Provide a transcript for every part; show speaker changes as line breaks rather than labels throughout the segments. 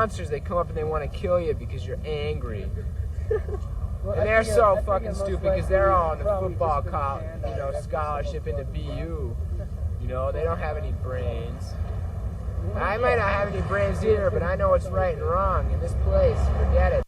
monsters. They come up and they want to kill you because you're angry. And they're so fucking stupid because they're all on the football scholarship into BU. You know, they don't have any brains. I might not have any brains either, but I know what's right and wrong in this place. Forget it.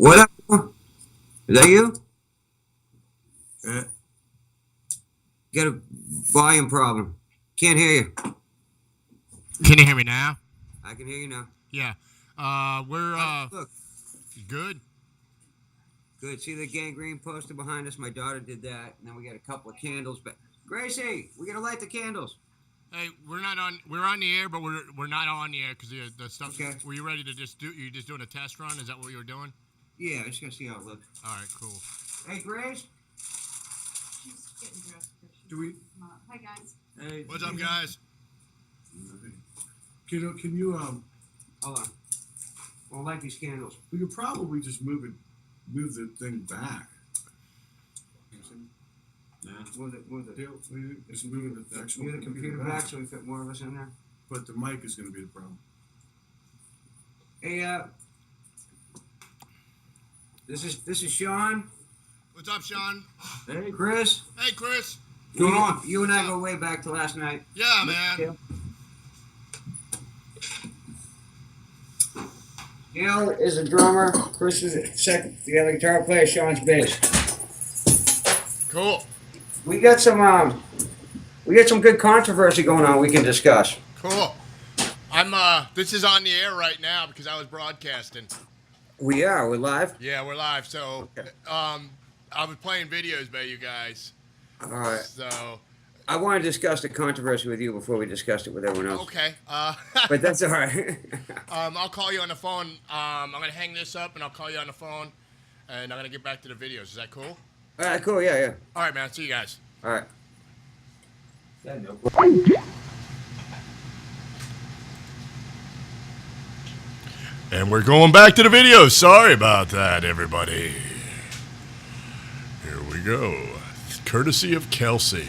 What up? Is that you? Got a volume problem. Can't hear you.
Can you hear me now?
I can hear you now.
Yeah. We're
Look.
Good.
Good. See the gangrene poster behind us? My daughter did that. And then we got a couple of candles. But Gracie, we gotta light the candles.
Hey, we're not on. We're on the air, but we're not on the air because the stuff.
Okay.
Were you ready to just do? You just doing a test run? Is that what you were doing?
Yeah, I just gotta see how it looks.
All right, cool.
Hey, Grace.
She's getting dressed.
Do we?
Hi guys.
Hey,
What's up, guys?
Can you
Hold on. We'll light these candles.
We could probably just move the thing back.
Nah. Move the
Just moving the actual
computer back so we fit more of us in there.
But the mic is going to be the problem.
Hey, this is Sean.
What's up, Sean?
Hey, Chris.
Hey, Chris.
What's going on? You and I go way back to last night.
Yeah, man.
Gil is a drummer. Chris is the other guitar player. Sean's bass.
Cool.
We got some good controversy going on. We can discuss.
Cool. This is on the air right now because I was broadcasting.
We're live.
Yeah, we're live. So, I was playing videos by you guys.
All right.
So.
I want to discuss the controversy with you before we discuss it with everyone else.
Okay.
But that's all right.
I'll call you on the phone. I'm gonna hang this up and I'll call you on the phone, and I'm gonna get back to the videos. Is that cool?
All right, cool. Yeah.
All right, man. See you guys.
All right.
And we're going back to the video. Sorry about that, everybody. Here we go. Courtesy of Kelsey.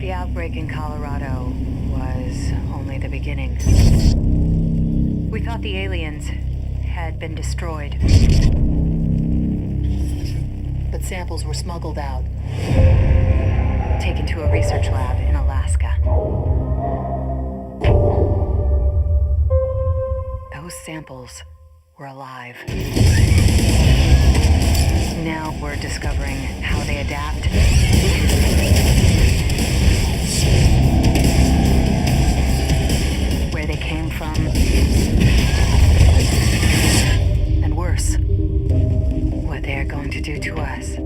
The outbreak in Colorado was only the beginning. We thought the aliens had been destroyed. But samples were smuggled out, taken to a research lab in Alaska. Those samples were alive. Now we're discovering how they adapt. Where they came from. And worse, what they are going to do to us.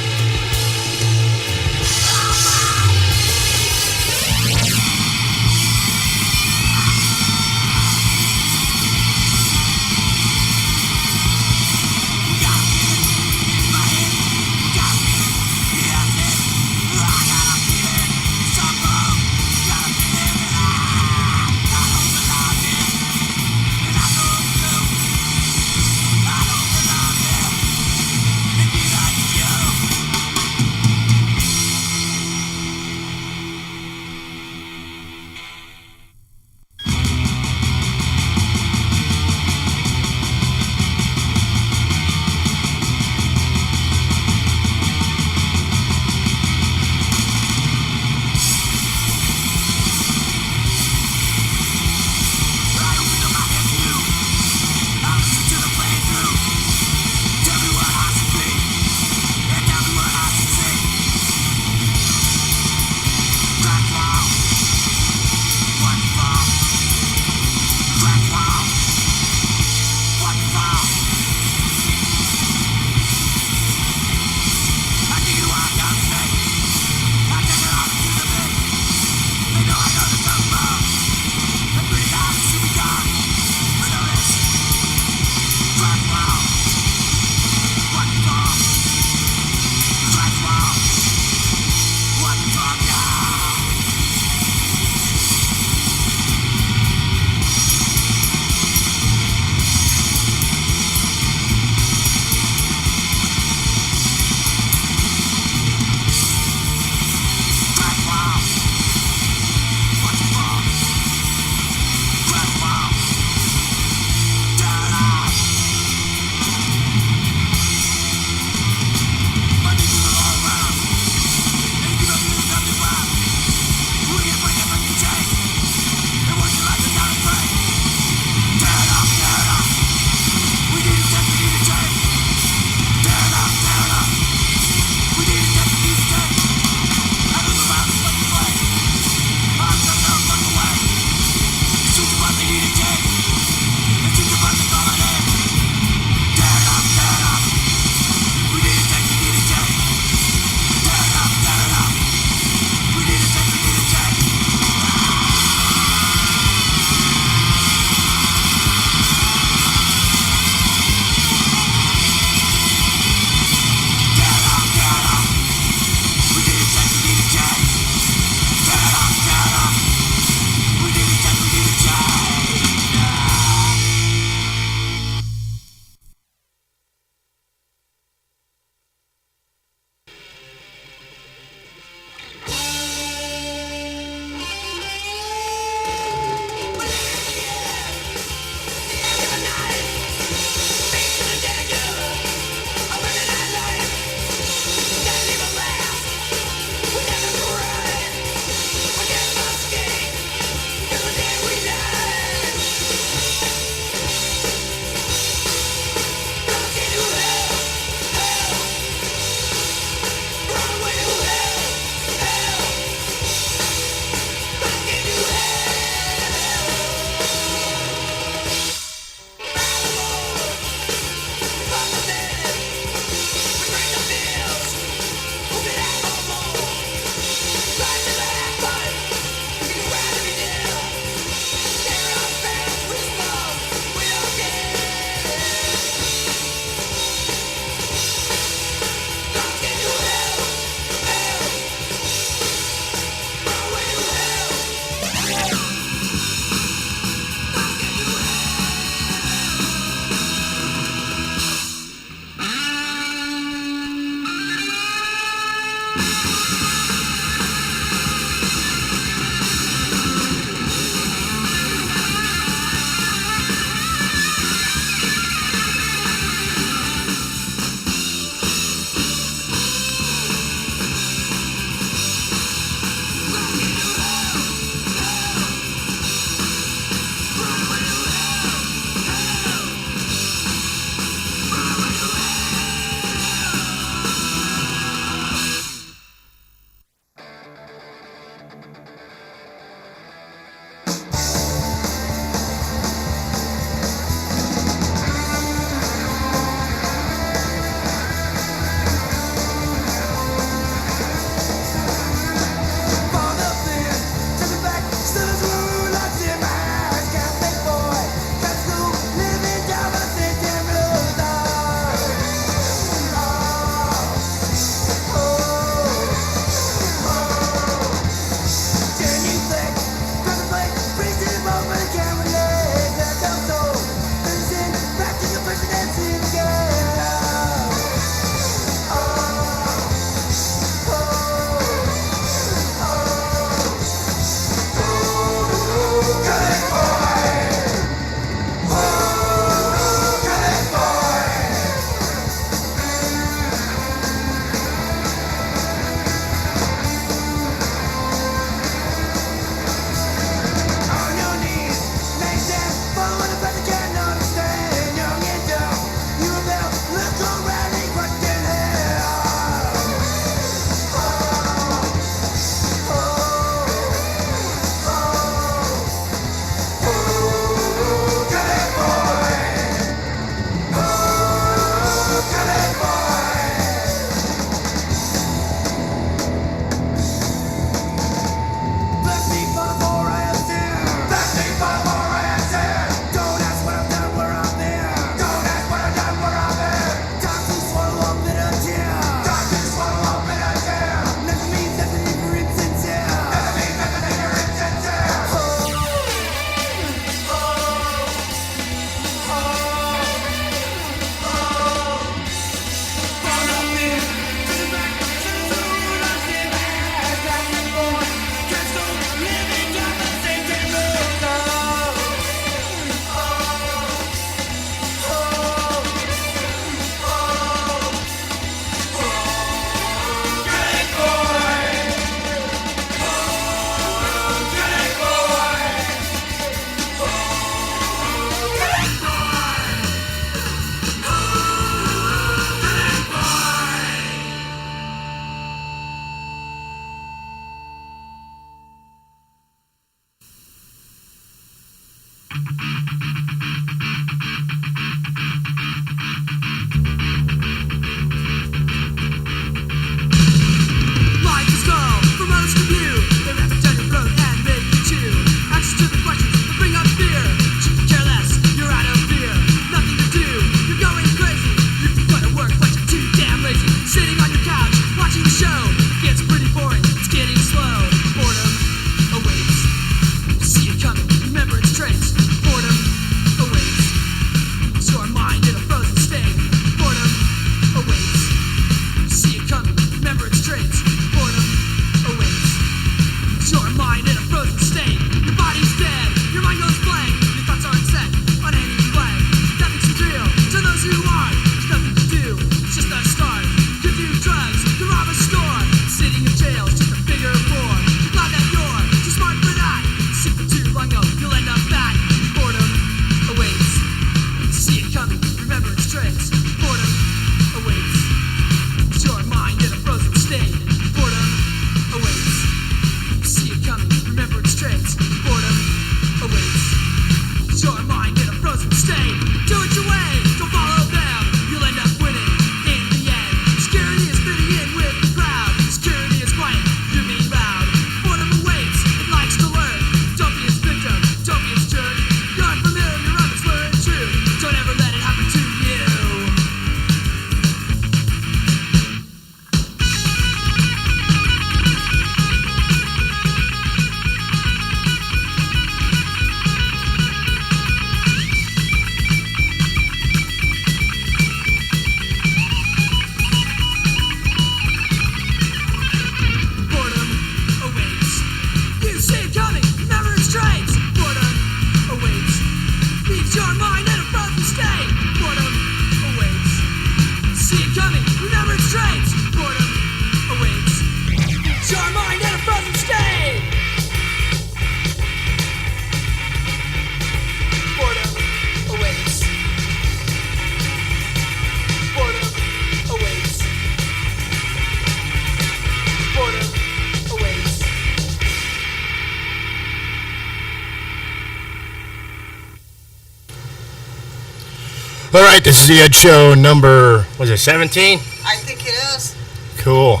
All right, this is the Ed Show number, was it 17?
I think it is.
Cool.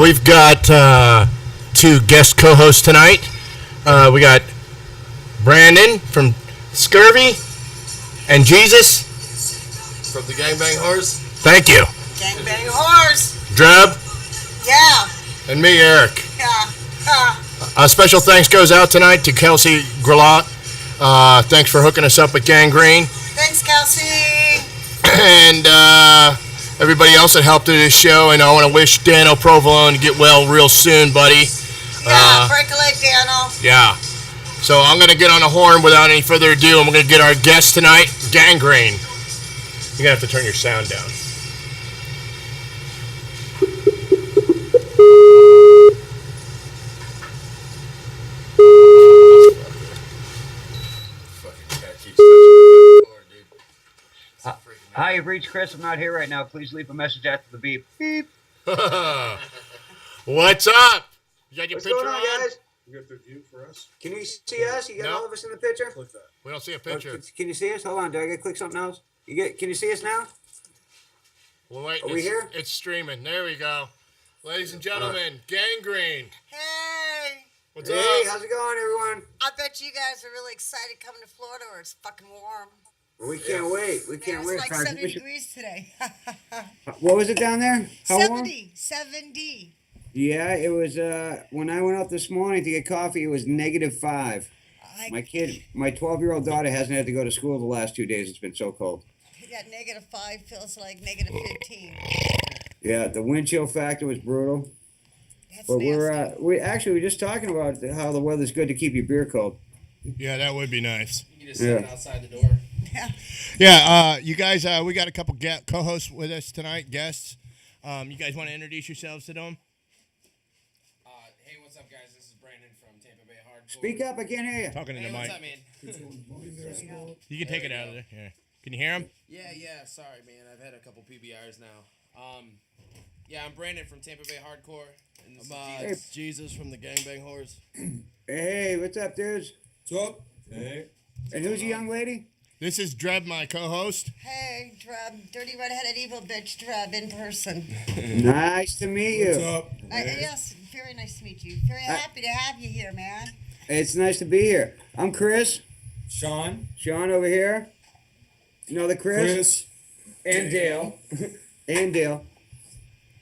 We've got two guest co-hosts tonight. We got Brandon from Scurvy and Jesus.
From the Gangbang Horse.
Thank you.
Gangbang horse.
Dreb
Yeah.
and me, Eric.
Yeah.
Special thanks goes out tonight to Kelsey Grillat. Thanks for hooking us up with Gangrene.
Thanks, Kelsey.
And everybody else that helped do this show. And I want to wish Dano Provolone to get well real soon, buddy.
Yeah, break a leg, Dano.
Yeah. So I'm going to get on the horn without any further ado. I'm going to get our guest tonight, Gangrene. You're going to have to turn your sound down.
Hi, you've reached Chris. I'm not here right now. Please leave a message after the beep. Beep.
What's up? You got your
What's
picture
going on, guys?
You got the view for us?
Can you see us? You got
No.
all of us in the picture?
Click that.
We don't see a
Oh,
picture.
can you see us? Hold on. Do I gotta click something else? Can you see us now?
Well, wait,
Are we here?
It's streaming. There we go. Ladies and gentlemen, Gangrene.
Hey.
What's
Hey,
up?
how's it going, everyone?
I bet you guys are really excited coming to Florida where it's fucking warm.
We can't wait. We can't
It's
wait.
like 70 degrees today.
What was it down there? How warm?
70.
Yeah, it was. When I went out this morning to get coffee, it was -5. My 12-year-old daughter hasn't had to go to school the last 2 days. It's been so cold.
Yeah, -5 feels like -15.
Yeah, the wind chill factor was brutal.
That's
But
nasty.
we're just talking about how the weather's good to keep your beer cold.
Yeah, that would be nice.
You just sit
Yeah.
outside the door.
Yeah, you guys, we got a couple co-hosts with us tonight, guests. You guys want to introduce yourselves to them?
Hey, what's up, guys? This is Brandon from Tampa Bay Hardcore.
Speak up, I can't hear you.
Talking to
Hey,
the
what's
mic.
up, man?
You can take it out of there. Yeah. Can you hear him?
Yeah. Sorry, man. I've had a couple PBRs now. Yeah, I'm Brandon from Tampa Bay Hardcore. And this is Jesus from the Gangbang Horse.
Hey, what's up, dudes?
What's up? Hey.
And who's the young lady?
This is Dreb, my co-host.
Hey, Dreb. Dirty redheaded evil bitch, Dreb, in person.
Nice to meet you.
What's up?
Yes, very nice to meet you. Very happy to have you here, man.
It's nice to be here. I'm Chris.
Sean.
Sean over here. Another Chris. And Dale. And Dale.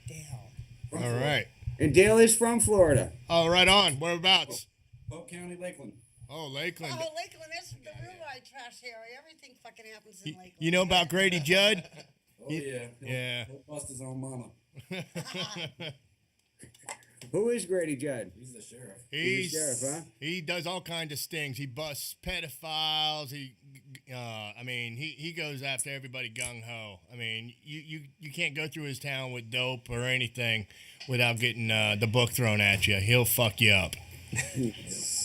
Dale.
All right.
And Dale is from Florida.
Oh, right on. Whereabouts?
Polk County, Lakeland.
Oh, Lakeland.
Oh, Lakeland, that's the real white trash area. Everything fucking happens in Lakeland.
You know about Grady Judd?
Oh, yeah.
Yeah.
He'll bust his own mama.
Who is Grady Judd?
He's the sheriff.
He's the sheriff, huh?
He does all kinds of stings. He busts pedophiles. He goes after everybody gung ho. I mean, you can't go through his town with dope or anything without getting the book thrown at you. He'll fuck you up.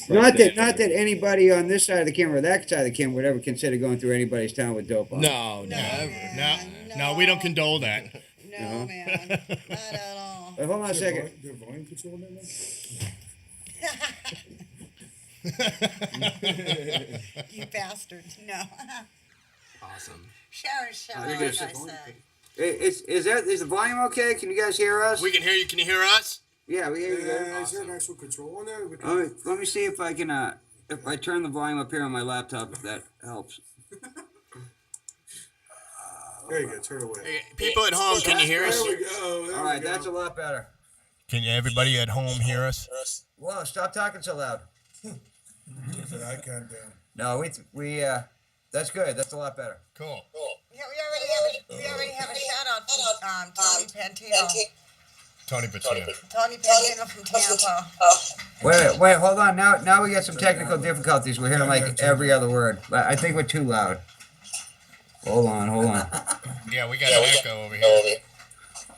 Not that anybody on this side of the camera or that side of the camera would ever consider going through anybody's town with dope on.
No,
No, we don't condone that.
No, man. Not at all.
Hold on a second.
Do you have volume control in there?
You bastards. No.
awesome.
Sharon,
You're
as
gonna
I said.
Is the volume okay? Can you guys hear us?
We can hear you. Can you hear us?
Yeah, we hear you.
Yeah, is there an actual control on there?
Let me see if I can. If I turn the volume up here on my laptop, if that helps.
There you go. Turn away.
Hey, people at home, can you hear us?
There we go. There
All right,
we go.
that's a lot better.
Can everybody at home hear us?
Whoa! Stop talking so loud.
Put the icon down.
No, we that's good. That's a lot better.
Cool.
Yeah, we already have a shout out to Tony Pantino.
Tony Patino.
Tony Pantino from Tampa.
Wait, hold on. Now we got some technical difficulties. We're hearing like every other word. I think we're too loud. Hold on.
Yeah, we got an echo over here.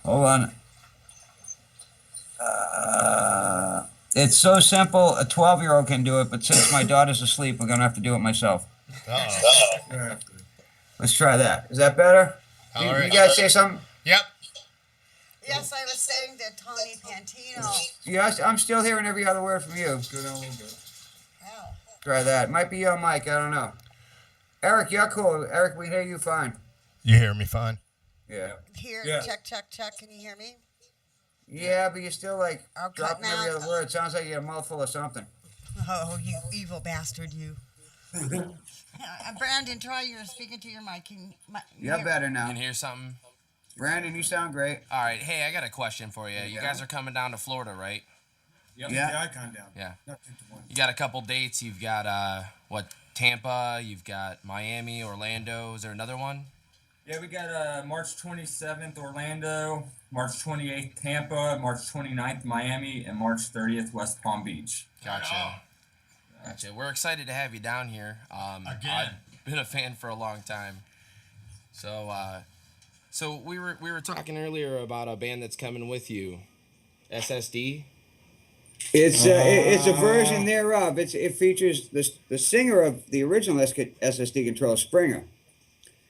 Hold on. It's so simple. A 12-year-old can do it, but since my daughter's asleep, we're gonna have to do it myself.
Uh-oh.
Let's try that. Is that better?
All
You
right.
guys say something?
Yep.
Yes, I was saying that Tony Pantino.
Yes, I'm still hearing every other word from you.
Go down a little bit.
Wow.
Try that. Might be your mic. I don't know. Eric, you're cool. Eric, we hear you fine.
You hear me fine?
Yeah.
Here,
Yeah.
check. Can you hear me?
Yeah, but you're still like
Okay,
dropping every
now-
other word. Sounds like you got a mouthful of something.
Oh, you evil bastard, you. Brandon, try you're speaking to your mic.
You're better
You
now.
can hear something?
Brandon, you sound great.
All right. Hey, I got a question for you. You guys are coming down to Florida, right?
Yep.
Yeah.
The icon down.
Yeah.
Not 10 to 1.
You got a couple dates. You've got, Tampa. You've got Miami, Orlando. Is there another one?
Yeah, we got March 27th Orlando, March 28th Tampa, March 29th Miami, and March 30th West Palm Beach.
Gotcha. We're excited to have you down here.
Again.
I've been a fan for a long time. So we were talking earlier about a band that's coming with you, SSD.
It's a version thereof. It features the singer of the original SSD Control, Springer.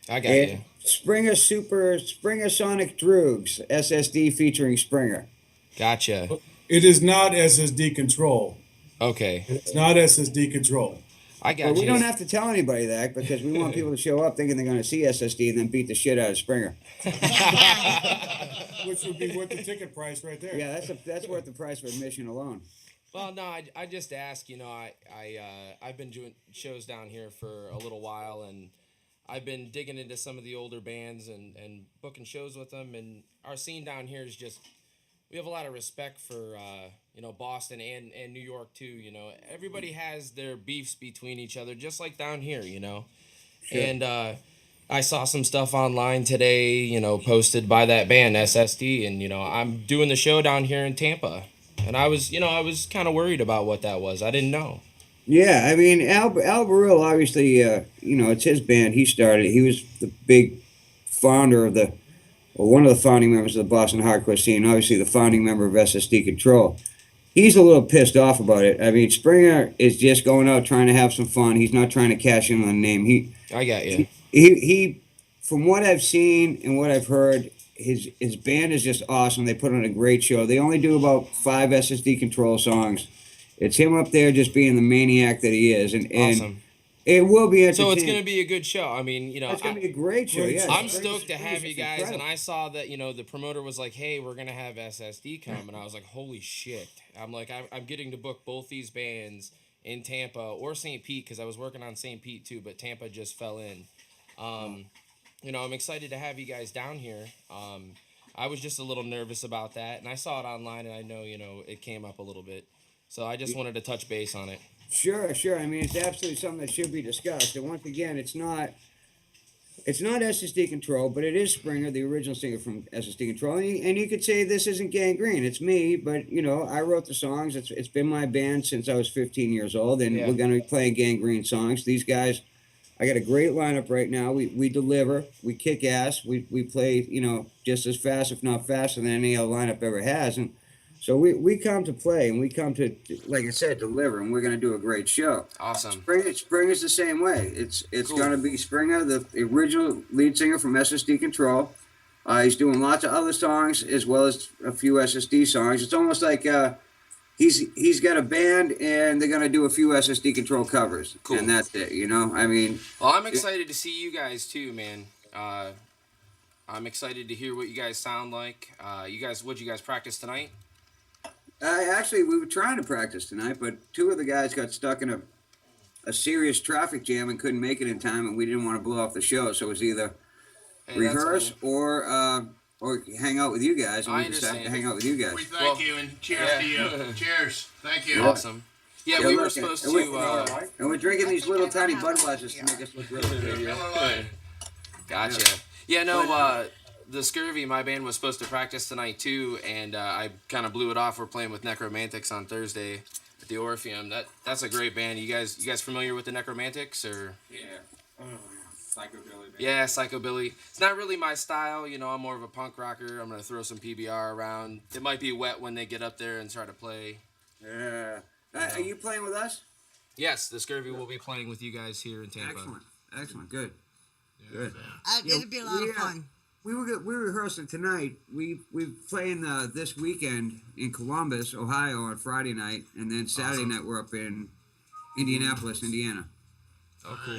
I got you.
Springer Sonic Droogs SSD featuring Springer.
Gotcha.
It is not SSD control.
Okay.
It's not SSD control.
I got
But
you.
we don't have to tell anybody that because we want people to show up thinking they're going to see SSD and then beat the shit out of Springer.
Which would be worth the ticket price right there.
Yeah, that's worth the price for admission alone.
Well, no, I just ask. I've been doing shows down here for a little while, and I've been digging into some of the older bands and booking shows with them. And our scene down here is just, we have a lot of respect for Boston and New York too. Everybody has their beefs between each other, just like down here. Sure. And I saw some stuff online today, posted by that band SSD, and I'm doing the show down here in Tampa. And I was kind of worried about what that was. I didn't know.
Yeah, I mean, Al Barile, obviously, it's his band. He started. He was the big founder of one of the founding members of the Boston hardcore scene. Obviously, the founding member of SSD Control. He's a little pissed off about it. I mean, Springer is just going out trying to have some fun. He's not trying to cash in on the name.
I got you.
He from what I've seen and what I've heard, his band is just awesome. They put on a great show. They only do about 5 SSD Control songs. It's him up there just being the maniac that he is, and
Awesome.
It will be entertaining.
So it's going to be a good show. I mean,
It's going to be a great show. Yeah,
I'm stoked to have you guys,
incredible.
and I saw that the promoter was like, "Hey, we're gonna have SSD come," and I was like, "Holy shit!" I'm like, I'm getting to book both these bands in Tampa or St. Pete because I was working on St. Pete too, but Tampa just fell in. I'm excited to have you guys down here. I was just a little nervous about that, and I saw it online, and I know it came up a little bit, so I just wanted to touch base on it.
Sure. I mean, it's absolutely something that should be discussed. And once again, it's not SSD Control, but it is Springer, the original singer from SSD Control. And you could say this isn't Gangrene. It's me, but I wrote the songs. It's been my band since I was 15 years old, and we're going to be playing Gangrene songs. These guys, I got a great lineup right now. We deliver. We kick ass. We play just as fast, if not faster, than any other lineup ever has. And so we come to play, and we come to, like I said, deliver, and we're going to do a great show.
Awesome.
Springer's the same way. It's
Cool.
going to be Springer, the original lead singer from SSD Control. He's doing lots of other songs as well as a few SSD songs. It's almost like he's got a band, and they're going to do a few SSD Control covers.
Cool.
And that's it, I mean...
Well, I'm excited to see you guys too, man. I'm excited to hear what you guys sound like. What'd you guys practice tonight?
Actually, we were trying to practice tonight, but 2 of the guys got stuck in a serious traffic jam and couldn't make it in time, and we didn't want to blow off the show, so it was either rehearse or hang out with you guys, and we decided to hang out with you guys.
We thank you and cheers to you. Cheers. Thank you.
Awesome. Yeah, we were supposed to.
And we're drinking these little tiny Budweisers to make us look really good.
Gotcha. Yeah, no, the Scurvy, my band, was supposed to practice tonight too, and I kind of blew it off. We're playing with Necromantics on Thursday at the Orpheum. That's a great band. You guys familiar with the Necromantics or?
Yeah. Psychobilly.
Yeah, Psychobilly. It's not really my style. I'm more of a punk rocker. I'm gonna throw some PBR around. It might be wet when they get up there and try to play.
Yeah. Are you playing with us?
Yes, the Scurvy will be playing with you guys here in Tampa.
Excellent. Good. Good.
It'd be a lot of fun.
We're rehearsing tonight. We're playing this weekend in Columbus, Ohio, on Friday night, and then Saturday night we're up in Indianapolis, Indiana.
Oh, cool.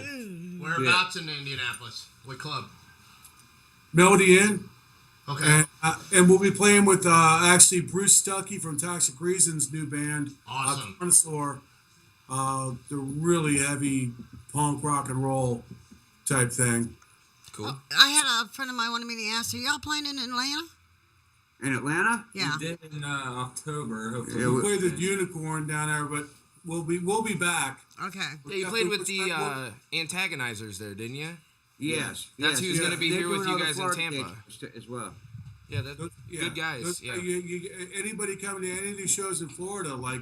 Whereabouts in Indianapolis? What club?
Melody Inn.
Okay.
And we'll be playing with actually Bruce Stuckey from Toxic Reason's new band.
Awesome.
Connoisseur. The really heavy punk rock and roll type thing.
Cool.
I had a friend of mine wanted me to ask, are y'all playing in Atlanta?
In Atlanta?
Yeah.
We did in October. Hopefully.
Yeah,
We played the Unicorn down there, but we'll be back.
Okay.
Yeah, you played with the Antagonizers there, didn't you?
Yes.
That's
yes,
who's gonna be
They're
here with
doing
you
all the
guys in
Florida
Tampa.
dates as well.
Yeah, good guys. Yeah.
Anybody coming to any of these shows in Florida, like,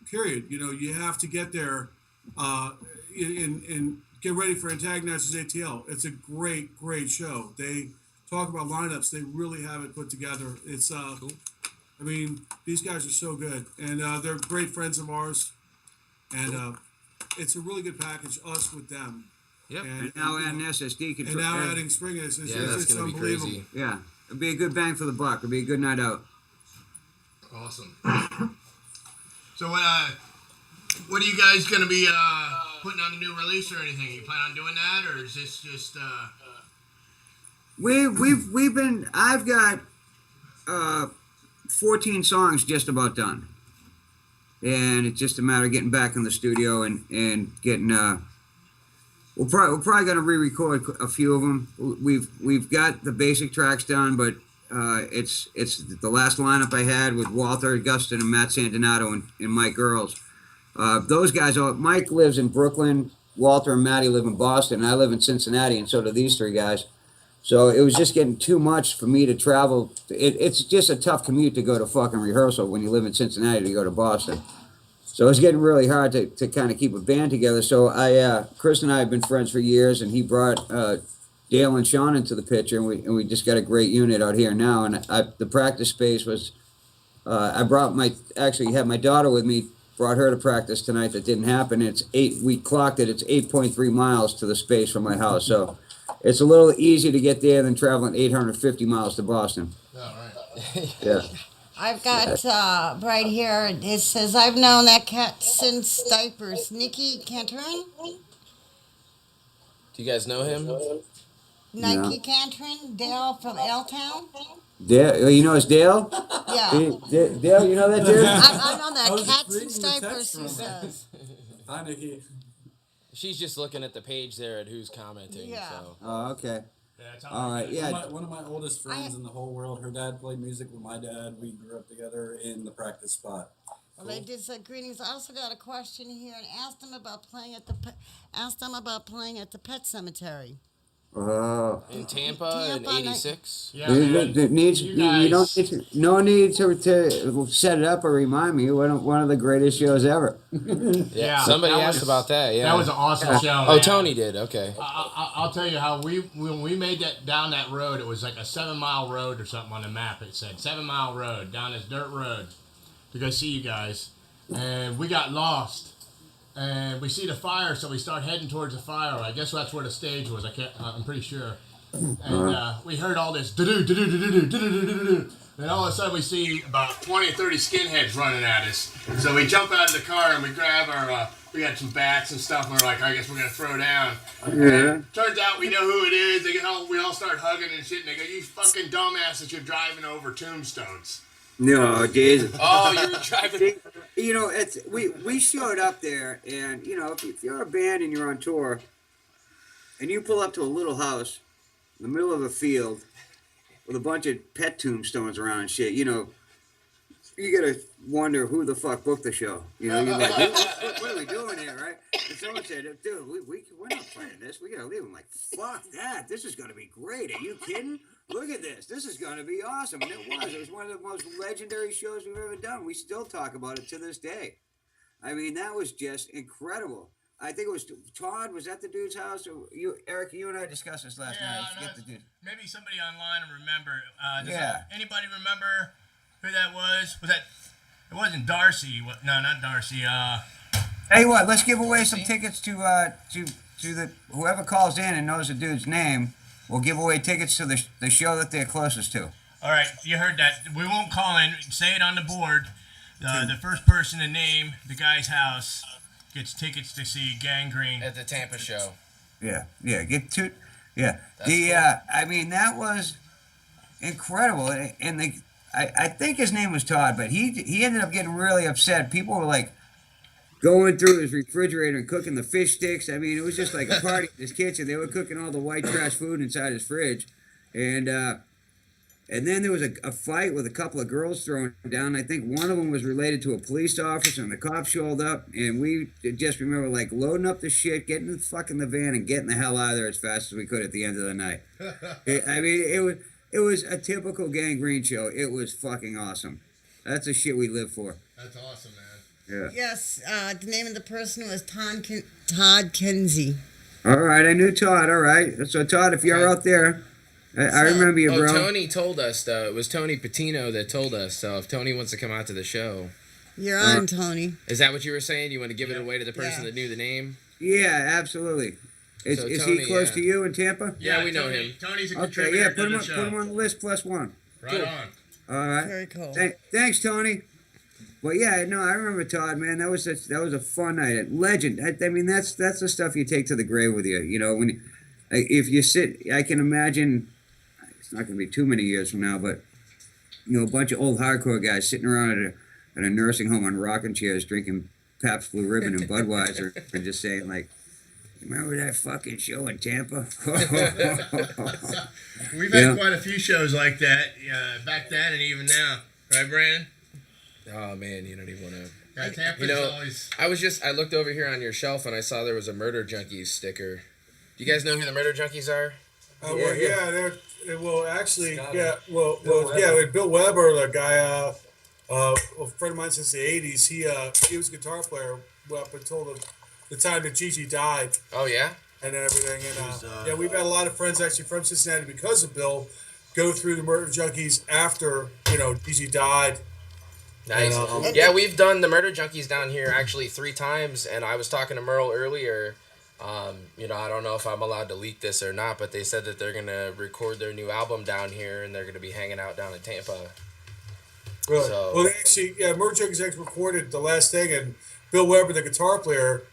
period, you have to get there and get ready for Antagonizers ATL. It's a great show. They talk about lineups. They really have it put together. It's
Cool.
I mean, these guys are so good, and they're great friends of ours, and it's a really good package. Us with them.
Yep.
And now adding SSD control.
And now adding Spring is
That's
it's
gonna be
unbelievable.
crazy.
Yeah. It'll be a good bang for the buck. It'll be a good night out.
Awesome. So what are you guys gonna be putting on a new release or anything? You plan on doing that, or is this just?
We've been. I've got 14 songs just about done, and it's just a matter of getting back in the studio and getting. We're probably gonna re-record a few of them. We've got the basic tracks done, but it's the last lineup I had with Walter Augustin and Matt Santanato and Mike Earls. Those guys. Mike lives in Brooklyn. Walter and Matty live in Boston, and I live in Cincinnati, and so do these three guys. So it was just getting too much for me to travel. It's just a tough commute to go to fucking rehearsal when you live in Cincinnati to go to Boston. So it's getting really hard to kind of keep a band together. So Chris and I have been friends for years, and he brought Dale and Sean into the picture, and we just got a great unit out here now. And the practice space was, I actually had my daughter with me, brought her to practice tonight. That didn't happen. We clocked it. It's 8.3 miles to the space from my house. So it's a little easier to get there than traveling 850 miles to Boston.
All right.
Yeah.
I've got right here, it says, I've known that cat since diapers. Nikki Cantron?
Do you guys know him?
Nike Cantron? Dale from L-Town?
Dale, you know it's Dale?
Yeah.
Dale, you know that dude?
I know
I was
that cat
reading
since
the text
diapers, he
from
says.
Hi, Nikki.
She's just looking at the page there at who's commenting.
Yeah.
So.
Oh, okay.
Yeah, it's
All right, yeah.
One of my oldest friends in the whole world. Her dad played music with my dad. We grew up together in the practice spot.
Well, they did say greetings. I also got a question here and asked them about playing at the pet cemetery.
Oh.
In Tampa in
Tampa,
'86.
Yeah, man.
It needs,
You
you don't
guys-
need to, no need to set it up or remind me. One of the greatest shows ever.
Yeah,
Somebody
that
asked
was-
about that. Yeah.
That was an awesome show.
Oh,
man.
Tony did. Okay.
I'll tell you how when we made that down that road, it was like a 7-mile road or something on the map. It said 7-mile road down this dirt road to go see you guys, and we got lost. And we see the fire, so we start heading towards the fire. I guess that's where the stage was. I'm pretty sure. And we heard all this do do do do do do do do, and all of a sudden we see about 20 or 30 skinheads running at us. So we jump out of the car and we grab our. We got some bats and stuff. And we're like, I guess we're gonna throw down.
Yeah.
Turns out we know who it is. We all start hugging and shit. And they go, "You fucking dumbasses! You're driving over tombstones."
No, Jesus.
Oh, you were driving.
You know, we showed up there, and you know, if you're a band and you're on tour, and you pull up to a little house in the middle of a field with a bunch of pet tombstones around and shit, you know, you gotta wonder who the fuck booked the show. You know, you're like, what are we doing here, right? And someone said, dude, we're not playing this. We gotta leave. I'm like, fuck that. This is gonna be great. Are you kidding? Look at this. This is gonna be awesome. And it was. It was one of the most legendary shows we've ever done. We still talk about it to this day. I mean, that was just incredible. I think it was Todd. Was that the dude's house? Or you, Eric? You and I discussed this last night. I forget the dude.
Maybe somebody online will remember.
Yeah.
Anybody remember who that was? Was that? It wasn't Darcy. No, not Darcy.
Hey, what? Let's give away some tickets to the whoever calls in and knows the dude's name. We'll give away tickets to the show that they're closest to.
All right, you heard that. We won't call in. Say it on the board. The first person to name the guy's house gets tickets to see Gangrene
At the Tampa show.
Yeah. Get two. Yeah.
That's
I mean, that was incredible. And I think his name was Todd, but he ended up getting really upset. People were like going through his refrigerator and cooking the fish sticks. I mean, it was just like a party in his kitchen. They were cooking all the white trash food inside his fridge. And then there was a fight with a couple of girls thrown down. I think one of them was related to a police officer, and the cops showed up. And we just remember, like, loading up the shit, getting the fucking the van, and getting the hell out of there as fast as we could at the end of the night. I mean, it was a typical gangrene show. It was fucking awesome. That's the shit we live for.
That's awesome, man.
Yeah.
Yes, the name of the person was Todd Kinsey.
All right, I knew Todd. All right. So, Todd, if you're out there, I remember you, bro.
Tony told us, though. It was Tony Patino that told us. So if Tony wants to come out to the show.
You're on, Tony.
Is that what you were saying? You want to give it away to the person that knew the name?
Yeah, absolutely. Is
Tony,
he close to you in Tampa?
Yeah, we know
Tony,
him.
Tony's a
Okay,
contributor
yeah,
to the show.
put him on the list +1.
Right on.
All right.
Very cool.
Thanks, Tony. Well, yeah, no, I remember Todd, man. That was a fun night. Legend. I mean, that's the stuff you take to the grave with you. You know, when if you sit, I can imagine. It's not going to be too many years from now, but you know, a bunch of old hardcore guys sitting around at a nursing home on rocking chairs, drinking Pabst Blue Ribbon and Budweiser, and just saying like, "Remember that fucking show in Tampa?"
We've had quite a few shows like that back then and even now, right, Brandon?
Oh man, you don't even want to.
Yeah, Tampa's always.
I looked over here on your shelf and I saw there was a Murder Junkies sticker. Do you guys know who the Murder Junkies are?
Well, actually, with Bill Weber, the guy, a friend of mine since the '80s. He was a guitar player up until the time that Gigi died.
Oh yeah.
And everything, and we've had a lot of friends actually from Cincinnati because of Bill go through the Murder Junkies after Gigi died.
Nice. Yeah, we've done the Murder Junkies down here actually 3 times, and I was talking to Merle earlier. I don't know if I'm allowed to leak this or not, but they said that they're gonna record their new album down here, and they're gonna be hanging out down in Tampa.
Really?
So,
Well, actually, Murder Junkies actually recorded the last thing, and Bill Weber, the guitar player,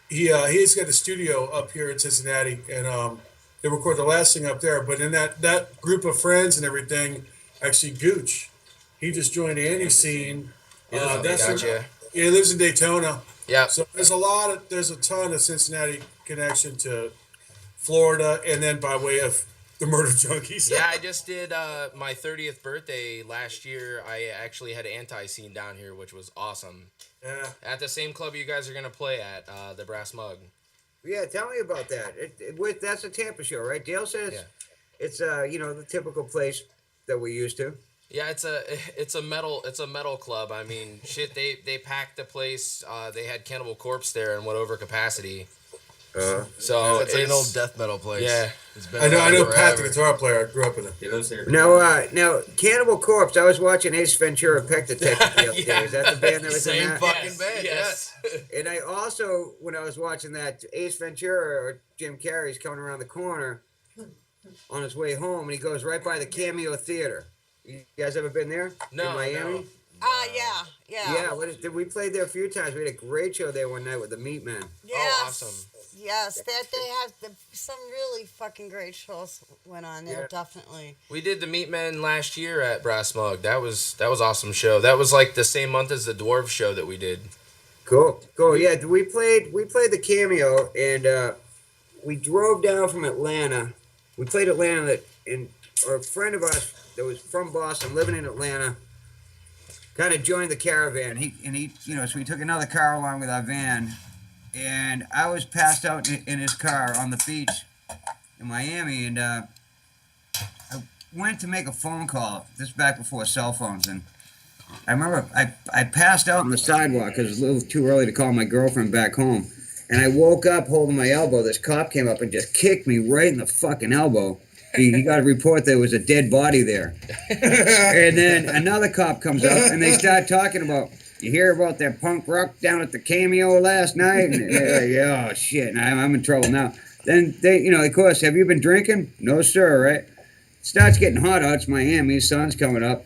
he's got a studio up here in Cincinnati, and they recorded the last thing up there. But in that group of friends and everything, actually Gooch, he just joined Andy's scene.
He
lives in Daytona.
Yeah.
So there's a ton of Cincinnati connection to Florida, and then by way of the Murder Junkies.
Yeah, I just did my 30th birthday last year. I actually had an anti-scene down here, which was awesome.
Yeah.
At the same club you guys are gonna play at, the Brass Mug.
Yeah, tell me about that. That's a Tampa show, right? Dale says it's the typical place that we used to.
Yeah, it's a metal club. I mean, shit, they packed the place. They had Cannibal Corpse there and went over capacity. So
it's like an old death metal place.
Yeah,
it's been
I know
forever.
Pat, the guitar player. I grew up in it.
He lives here.
Now, Cannibal Corpse. I was watching Ace Ventura Peck Detective the other day. Is that the band that was in
Same
that?
fucking band.
Yes.
And I also, when I was watching that, Ace Ventura or Jim Carrey's coming around the corner on his way home, and he goes right by the Cameo Theater. You guys ever been there?
No,
in Miami?
no.
Yeah.
We played there a few times. We had a great show there one night with the Meat Man.
Yes.
Oh, awesome.
Yes, that they have some really fucking great shows went on there. Definitely.
We did the Meat Men last year at Brass Mug. That was awesome show. That was like the same month as the Dwarves show that we did.
Cool. Yeah, we played the Cameo, and we drove down from Atlanta. We played Atlanta, and a friend of ours that was from Boston, living in Atlanta, kind of joined the caravan. So we took another car along with our van, and I was passed out in his car on the beach in Miami, and I went to make a phone call. This is back before cell phones, and I remember I passed out on the sidewalk because it was a little too early to call my girlfriend back home, and I woke up holding my elbow. This cop came up and just kicked me right in the fucking elbow. He got a report there was a dead body there. And then another cop comes up, and they start talking about, you hear about that punk rock down at the Cameo last night? And they're like, oh, shit, and I'm in trouble now. Then they, of course, have you been drinking? No, sir, right? Starts getting hot out. It's Miami. Sun's coming up.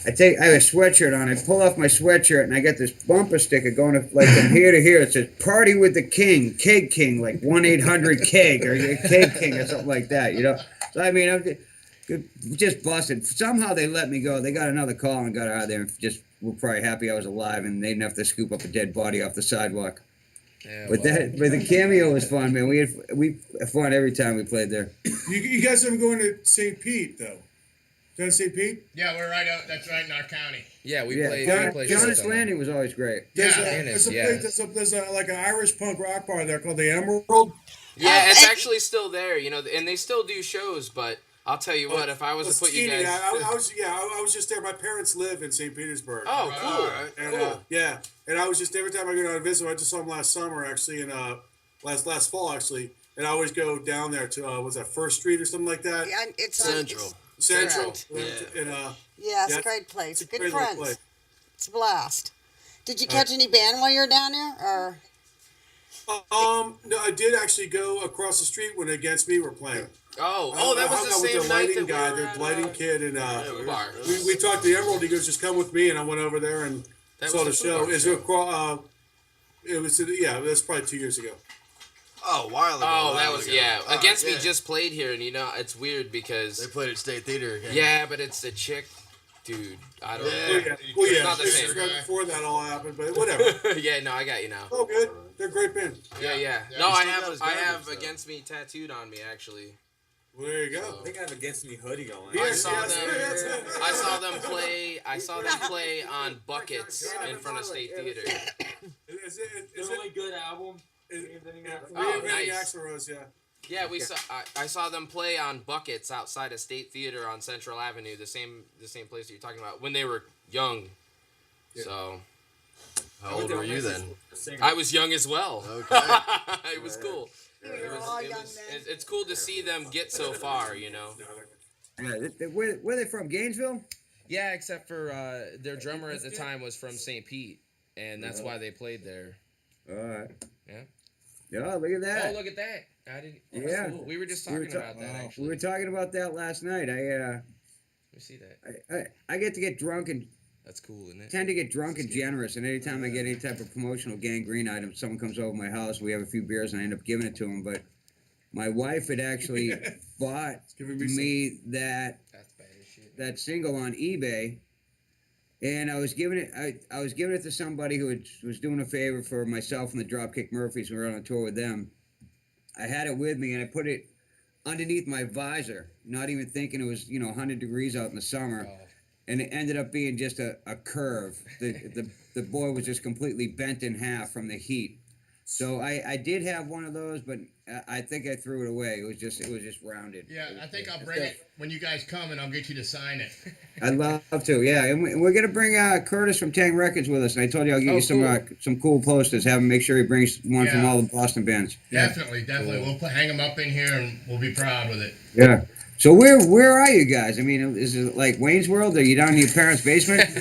I have a sweatshirt on. I pull off my sweatshirt and I got this bumper sticker going like from here to here. It says "Party with the King, Keg King," like 1-800-KEG or Keg King or something like that. So I mean, I'm just busted. Somehow they let me go. They got another call and got out of there. And just were probably happy I was alive and they didn't have to scoop up a dead body off the sidewalk.
Yeah,
But the cameo was fun, man. We had fun every time we played there.
You guys ever going to St. Pete though? Down St. Pete?
Yeah, we're right out. That's right in our county.
Yeah, we
Yeah,
played.
John's Landing was always great.
There's like an Irish punk rock bar there called the Emerald.
Yeah, it's actually still there, and they still do shows. But I'll tell you what, if I was to put you guys,
I was just there. My parents live in St. Petersburg.
Oh, cool.
And
Cool.
and I was just every time I go down to visit, I just saw them last summer actually, and last fall actually, and I always go down there to was that First Street or something like that?
Yeah, it's
Central.
Yeah.
And
yeah, it's a great place.
it's a
Good
great little
friends.
place.
It's a blast. Did you catch any band while you were down there, or?
No, I did actually go across the street when Against Me were playing.
Oh, that was the
with
same
the
night
lighting
that
guy,
we were
the
at,
lighting kid, and
bar.
we talked to the Emerald. He goes, "Just come with me," and I went over there and
That
saw the
was the
show.
football
It was that's probably 2 years ago.
Oh, a while ago.
Oh, that was
Oh,
Against Me
yeah.
just played here, and it's weird because
They played at State Theater again.
yeah, but it's a chick, dude. I don't.
Well,
not the
this
same.
is right before that all happened, but whatever.
Yeah, no, I got you now.
Oh, good. They're a great band.
Yeah. No, I
still got his
have
garbage, though.
Against Me tattooed on me actually.
Well, there you go.
I think I have Against Me hoodie on.
I
Yes,
saw
yes,
them.
yes.
I saw them play on buckets in front of State Theater.
Is it?
Really good album.
Oh, nice.
Axl Rose, yeah.
Yeah, I saw them play on buckets outside of State Theater on Central Avenue, the same place that you're talking about, when they were young.
Yeah.
So
How old were you then?
I was young as well.
Okay.
It was cool.
all young then.
It's cool to see them get so far,
Yeah, where they from? Gainesville?
Yeah, except for their drummer at the time was from St. Pete, and that's why they played there.
All right.
Yeah.
Yeah, look at that.
Oh, look at that! I didn't. Oh,
Yeah.
cool. We were just talking about that actually.
We were talking about that last night.
Let me see that.
I get to get drunk and
That's cool, isn't it?
tend to get drunk and generous, and anytime I get any type of promotional gangrene item, someone comes over my house, we have a few beers, and I end up giving it to them. But my wife had actually bought me
That's bad as shit.
that single on eBay, and I was giving it to somebody who was doing a favor for myself and the Dropkick Murphys. We were on a tour with them. I had it with me, and I put it underneath my visor, not even thinking it was 100 degrees out in the summer.
Oh.
And it ended up being just a curve. The boy was just completely bent in half from the heat. So I did have one of those, but I think I threw it away. It was just rounded.
Yeah, I think I'll bring it when you guys come, and I'll get you to sign it.
I'd love to. Yeah, and we're gonna bring Curtis from Tang Records with us. And I told you I'll get you some cool posters. Have him make sure he brings one from all the Boston bands.
Definitely. We'll hang them up in here, and we'll be proud with it.
Yeah. So where are you guys? I mean, is it like Wayne's World? Are you down in your parents' basement?
No,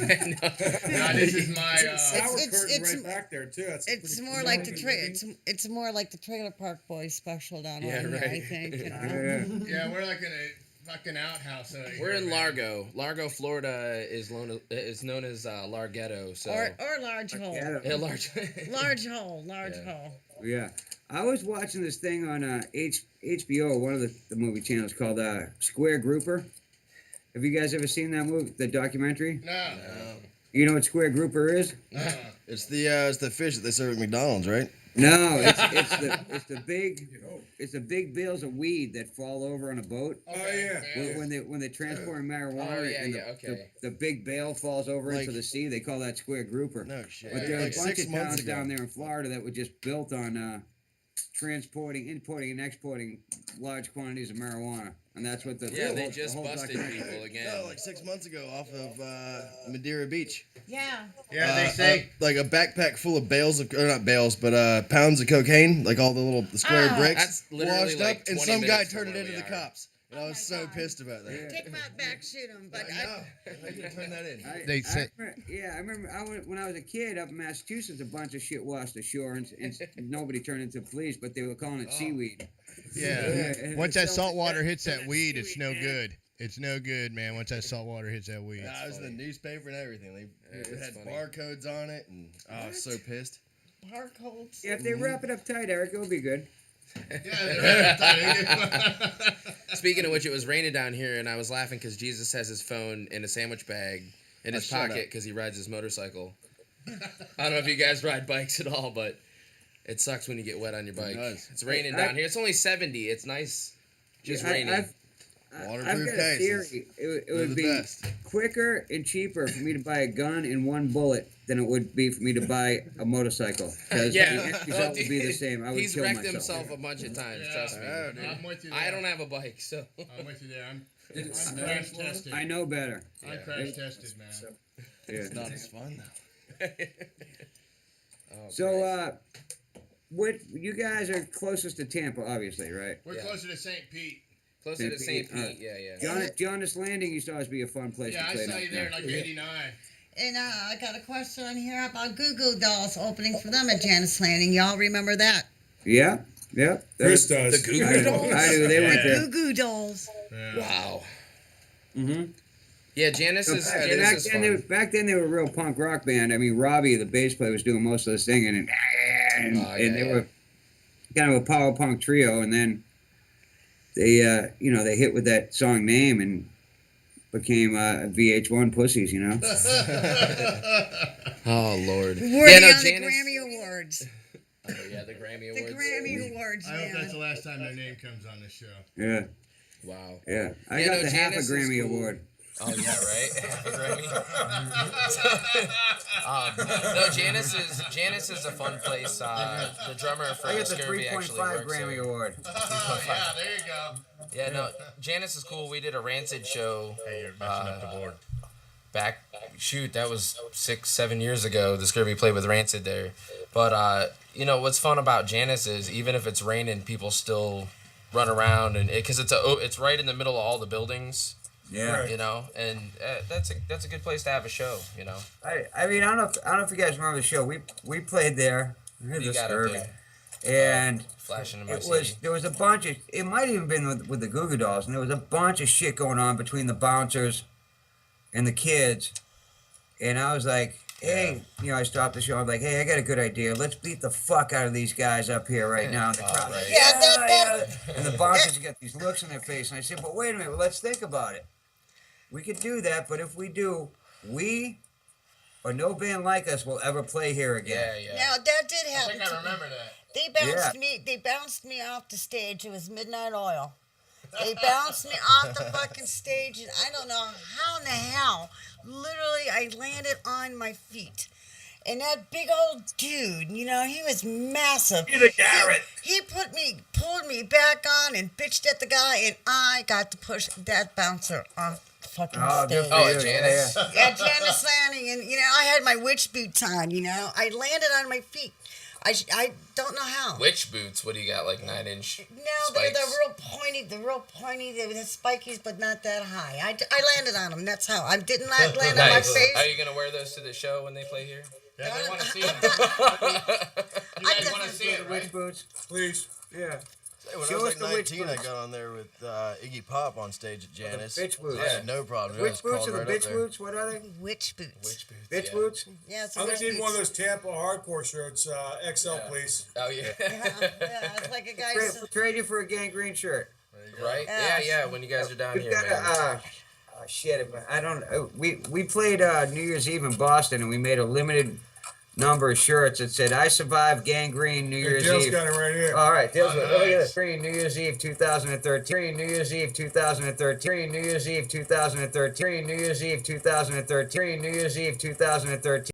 this is my.
It's
right back there too.
It's more like it's more like the Trailer Park Boys special down over here, I think.
Yeah, we're like in a fucking outhouse.
We're in Largo. Largo, Florida is known as Larghetto. So
Or Large Hole.
yeah, large.
Large Hole.
Yeah. I was watching this thing on HBO, one of the movie channels called Square Grouper. Have you guys ever seen that movie, the documentary?
No.
You know what Square Grouper is?
It's the fish that they serve at McDonald's, right?
No, it's the big bales of weed that fall over on a boat.
Oh yeah.
When they're transporting marijuana
Oh, yeah,
and
okay.
the big bale falls over into the sea, they call that Square Grouper.
No shit.
But there are
Like
a bunch
6
of
months
towns
ago.
down there in Florida that were just built on importing, and exporting large quantities of marijuana, and that's what the
They
whole-
just
the whole
busted
documentary-
people again.
No, like 6 months ago off of Madeira Beach.
Yeah.
Yeah, they say.
Like a backpack full of not bales, but pounds of cocaine, like all the square bricks,
That's literally
washed
like
up, and
20
some guy
minutes
turned
from
it
where
into the
we are.
cops. And I was so pissed about that.
Take him out back, shoot him. But
I know. I could turn that in.
I remember when I was a kid up in Massachusetts, a bunch of shit washed ashore, and nobody turned into police, but they were calling it seaweed.
Yeah.
and
Once
it's
that
so-
salt water hits that weed, it's no good. It's no good, man. Once that salt water hits that weed.
I was in the newspaper and everything. They
it's
had
funny.
barcodes on it, and I was so pissed.
Barcodes.
Yeah, if they wrap it up tight, Eric, it'll be good.
Speaking of which, it was raining down here, and I was laughing because Jesus has his phone in a sandwich bag in his
shut
pocket
up.
because he rides his motorcycle. I don't know if you guys ride bikes at all, but it sucks when you get wet on your bike.
does.
It's raining down here. It's only 70. It's nice. Just raining.
I've
Waterproof
got a
cases.
theory. It
They're
would
the
be
best.
quicker and cheaper for me to buy a gun and one bullet than it would be for me to buy a motorcycle. Because the end result would be the same. I would
He's
kill
wrecked
myself.
himself a bunch of times. Trust me.
I'm with you there.
I don't have a bike, so.
I'm with you there. I'm crash tested.
I know better.
I'm crash tested, man.
Yeah.
It's not as fun though.
So, what you guys are closest to Tampa, obviously, right?
We're closer to St. Pete.
Closer to St.
Pete,
Pete, yeah.
John's Landing used to always be a fun place
Yeah,
to
I
play.
saw you there in like '89.
And I got a question on here about Goo Goo Dolls opening for them at Janice Landing. Y'all remember that?
Yeah.
Chris does.
The Goo Goo Dolls?
I do. They went there.
Goo Goo Dolls.
Yeah.
Wow.
Mm-hmm.
Yeah, Janice is fun.
Back then they were a real punk rock band. I mean, Robbie, the bass player, was doing most of the singing, and they were kind of a power punk trio. And then they, they hit with that song Name and became VH1 pussies, you know.
Oh Lord.
Worthy on the Grammy Awards.
Oh yeah, the Grammy
The
Awards.
Grammy Awards,
I hope
man.
that's the last time their name comes on this show.
Yeah.
Wow.
Yeah. I
Yeah,
got
no,
the half a
Janice is
Grammy
cool.
award.
Oh yeah, right. Half a Grammy. No, Janice is a fun place. The drummer for
I got the
Scurvy actually
3.5
works
Grammy
there.
award.
Oh, yeah, there you go.
Yeah, no, Janice is cool. We did a Rancid show.
Hey, you're messing up the board.
That was 6-7 years ago. The Scurvy played with Rancid there. But what's fun about Janice is even if it's raining, people still run around and because it's right in the middle of all the buildings.
Yeah.
And that's a good place to have a show.
I mean, I don't know if you guys remember the show. We played there.
You got it, dude.
And
Flashing in my CD.
there was a bunch of, it might even been with the Goo Goo Dolls, and there was a bunch of shit going on between the bouncers and the kids. And I was like, hey, I stopped the show. I'm like, hey, I got a good idea. Let's beat the fuck out of these guys up here right now. And the crowd,
right.
yeah. And the bouncers got these looks on their face. And I said, but wait a minute, let's think about it. We could do that, but if we do, we or no band like us will ever play here again.
Yeah.
Now that did
I
happen.
think I remember that.
They bounced me off the stage. It was Midnight Oil. They bounced me off the fucking stage, and I don't know how in the hell. Literally, I landed on my feet. And that big old dude, he was massive.
You're the Garrett.
He pulled me back on and bitched at the guy, and I got to push that bouncer off the fucking stage.
Oh, Janice.
Yeah, Janice Landing, and I had my witch boots on. I landed on my feet. I don't know how.
Witch boots? What do you got? Like 9-inch?
No, they're the real pointy. They were spikies, but not that high. I landed on them. That's how. I did not land on my face.
Are you gonna wear those to the show when they play here?
Yeah, they want to see
I-
them. You guys want to see it,
Witch
right?
boots.
Please.
Yeah.
When
Show
I was
us
like
the witch
19, I
boots.
got on there with Iggy Pop on stage at Janice.
bitch boots.
I had no problem. I
Witch
just
boots
crawled
or the
right up
bitch
there.
boots? What are they?
Witch boots.
Bitch boots?
Yeah, it's
I'm
witch
gonna need one of
boots.
those Tampa hardcore shirts, XL, please.
Oh yeah.
Yeah, it's like a guy.
We'll trade you for a gangrene shirt.
Right?
Yeah.
Yeah. When you guys are down
We've
here,
got
man.
shit. I don't. We played New Year's Eve in Boston, and we made a limited number of shirts that said "I survived gangrene New Year's
Dale's
Eve."
got it right here.
All right, Dale's
Oh,
look at
nice.
this. Free New Year's Eve 2013. New Year's Eve 2013. New Year's Eve 2013. New Year's Eve 2013. New Year's Eve 2013.